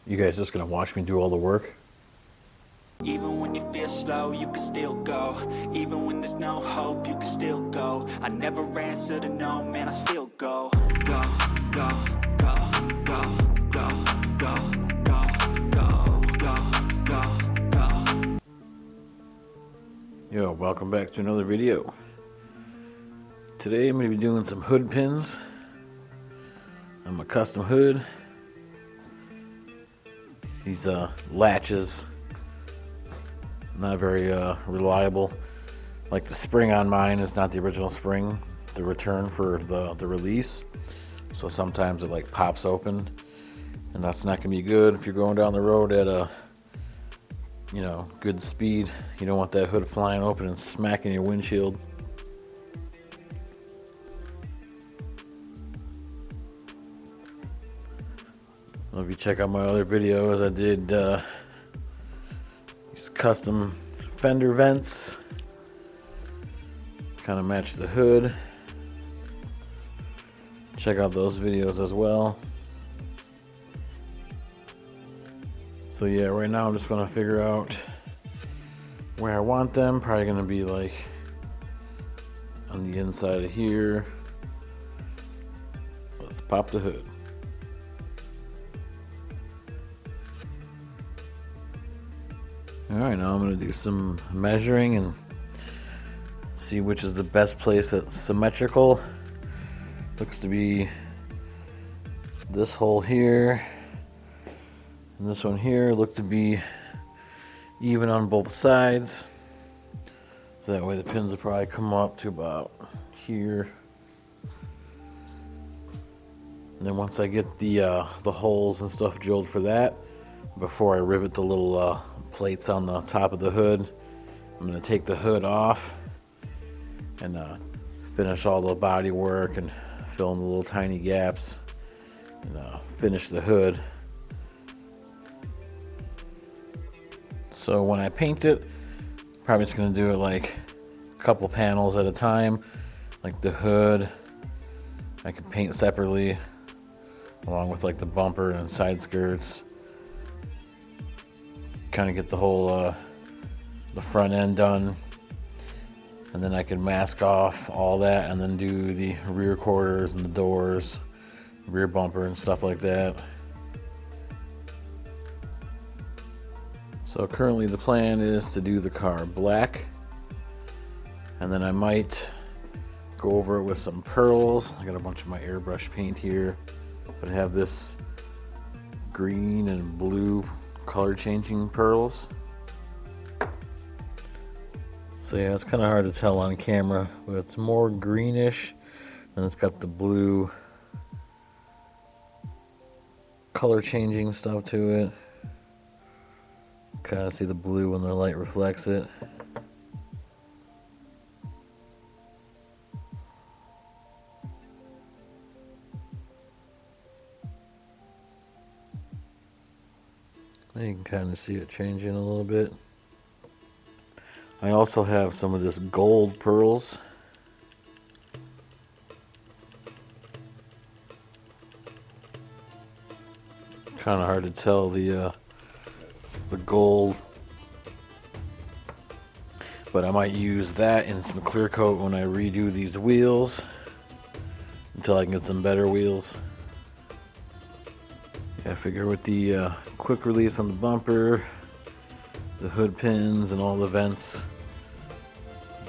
You guys just gonna watch me do all the work? Even when you feel slow, you can still go. Even when there's no hope, you can still go. I never answer to no, man, I still go. Go, go, go, go, go, go, go, go, go, go, go. Yo, welcome back to another video. Today I'm gonna be doing some hood pins on my custom hood. These latches, not very reliable. Like the spring on mine is not the original spring, the return for the release. So sometimes it like pops open, and that's not gonna be good if you're going down the road at a good speed. You don't want that hood flying open and smacking your windshield. Well, if you check out my other videos, I did these custom fender vents, kind of match the hood. Check out those videos as well. So yeah, right now I'm just gonna figure out where I want them. Probably gonna be like on the inside of here. Let's pop the hood. Alright, now I'm going to do some measuring and see which is the best place that's symmetrical. Looks to be this hole here and this one here look to be even on both sides. So that way the pins will probably come up to about here. And then once I get the holes and stuff drilled for that, before I rivet the little plates on the top of the hood, I'm going to take the hood off and finish all the body work and fill in the little tiny gaps and finish the hood. So when I paint it, probably just going to do it like a couple panels at a time. Like the hood I can paint separately, along with like the bumper and side skirts. Kind of get the whole the front end done, and then I can mask off all that and then do the rear quarters and the doors, rear bumper and stuff like that. So currently the plan is to do the car black, and then I might go over it with some pearls. I got a bunch of my airbrush paint here, but I have this green and blue color changing pearls. So yeah, it's kind of hard to tell on camera, but it's more greenish and it's got the blue color changing stuff to it. Kind of see the blue when the light reflects it. You can kind of see it changing a little bit. I also have some of this gold pearls. Kind of hard to tell the gold, but I might use that in some clear coat when I redo these wheels until I can get some better wheels. Yeah, I figure with the quick release on the bumper, the hood pins and all the vents,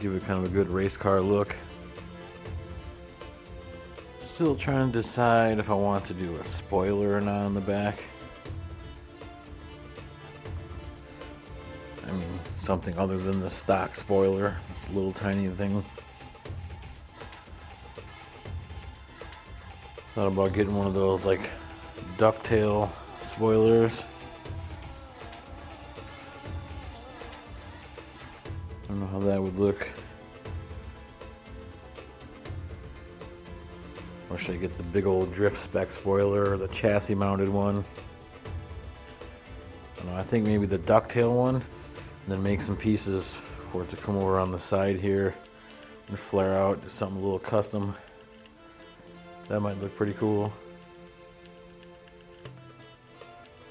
give it kind of a good race car look. Still trying to decide if I want to do a spoiler or not on the back. I mean, something other than the stock spoiler, this little tiny thing. Thought about getting one of those like ducktail spoilers. I don't know how that would look. Or should I get the big old drift spec spoiler or the chassis mounted one? I don't know, I think maybe the ducktail one, and then make some pieces for it to come over on the side here and flare out, do something a little custom. That might look pretty cool.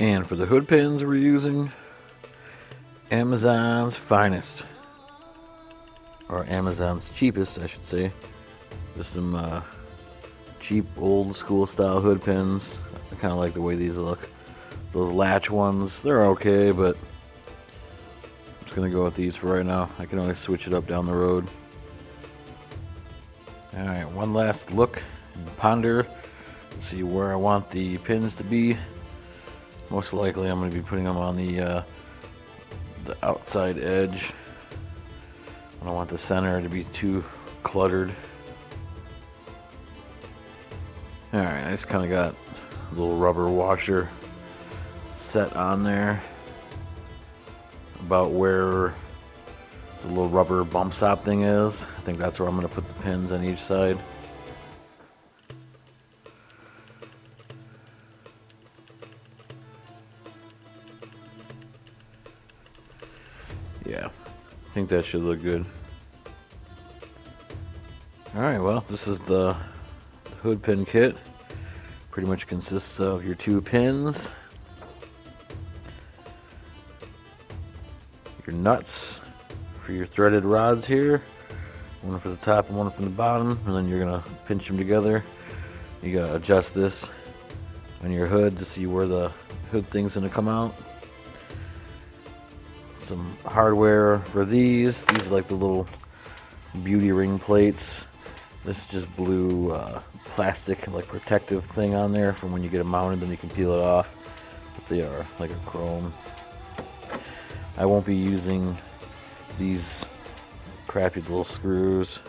And for the hood pins, we're using Amazon's finest, or Amazon's cheapest, I should say. Just some cheap old school style hood pins. I kind of like the way these look. Those latch ones, they're okay, but I'm just gonna go with these for right now. I can always switch it up down the road. Alright, one last look and ponder. See where I want the pins to be. Most likely I'm going to be putting them on the outside edge. I don't want the center to be too cluttered. Alright, I just kind of got a little rubber washer set on there about where the little rubber bump stop thing is. I think that's where I'm going to put the pins on each side. Yeah, I think that should look good. Alright, well, this is the hood pin kit. Pretty much consists of your 2 pins, your nuts for your threaded rods here, one for the top and one from the bottom, and then you're gonna pinch them together. You gotta adjust this on your hood to see where the hood thing's gonna come out. Some hardware for these. These are like the little beauty ring plates. This is just blue plastic, like protective thing on there from when you get it mounted, then you can peel it off. But they are like a chrome. I won't be using these crappy little screws.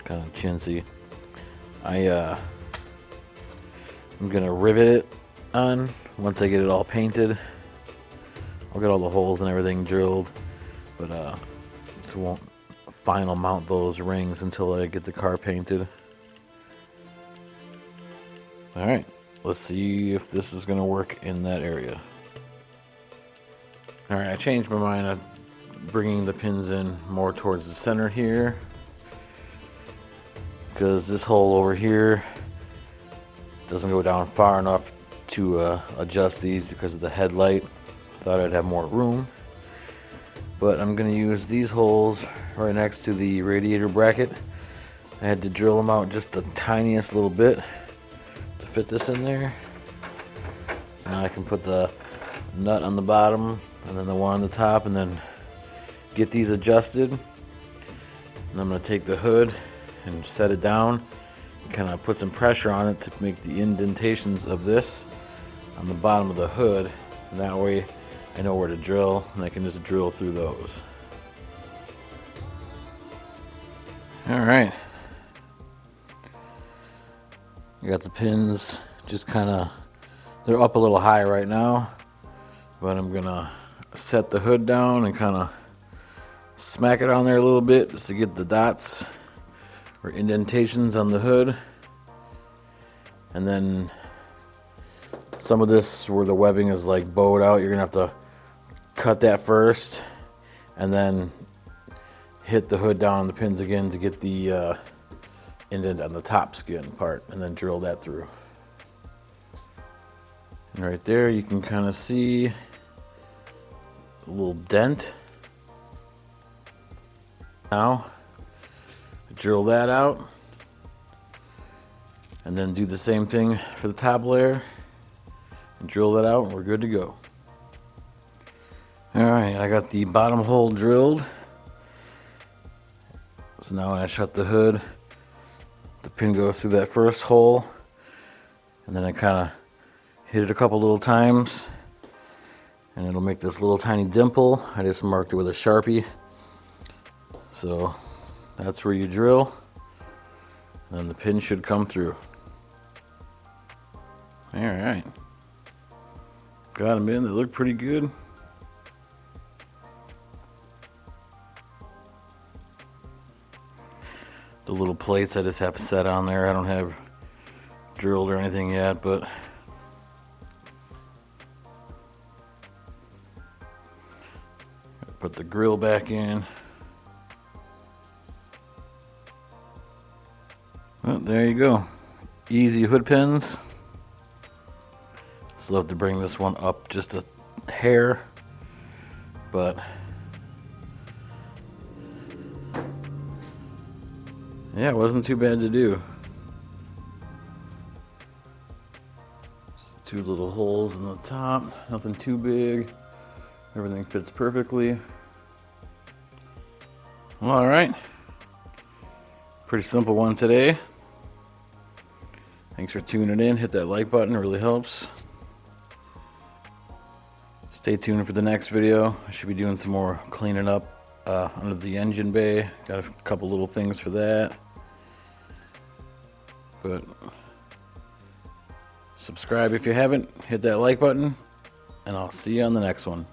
Kind of chintzy. I'm gonna rivet it on once I get it all painted. I'll get all the holes and everything drilled, but just won't final mount those rings until I get the car painted. Alright, let's see if this is going to work in that area. Alright, I changed my mind on bringing the pins in more towards the center here, because this hole over here doesn't go down far enough to adjust these because of the headlight. Thought I'd have more room, but I'm going to use these holes right next to the radiator bracket. I had to drill them out just the tiniest little bit to fit this in there. So now I can put the nut on the bottom and then the one on the top, and then get these adjusted. And I'm going to take the hood and set it down and kind of put some pressure on it to make the indentations of this on the bottom of the hood, and that way I know where to drill, and I can just drill through those. Alright. I got the pins just kind of, they're up a little high right now, but I'm going to set the hood down and kind of smack it on there a little bit just to get the dots or indentations on the hood. And then some of this where the webbing is like bowed out, you're going to have to cut that first and then hit the hood down on the pins again to get the indent on the top skin part, and then drill that through. And right there you can kind of see a little dent. Now drill that out and then do the same thing for the top layer and drill that out, and we're good to go. Alright, I got the bottom hole drilled. So now when I shut the hood, the pin goes through that first hole, and then I kind of hit it a couple little times, and it'll make this little tiny dimple. I just marked it with a Sharpie. So that's where you drill, and the pin should come through. Alright. Got them in, they look pretty good. The little plates I just have set on there. I don't have drilled or anything yet, but put the grill back in. Well, there you go. Easy hood pins. Still have to bring this one up just a hair, but yeah, it wasn't too bad to do. Just 2 little holes in the top, nothing too big. Everything fits perfectly. Well, all right. Pretty simple one today. Thanks for tuning in. Hit that like button, it really helps. Stay tuned for the next video. I should be doing some more cleaning up under the engine bay. Got a couple little things for that. But subscribe if you haven't. Hit that like button, and I'll see you on the next one.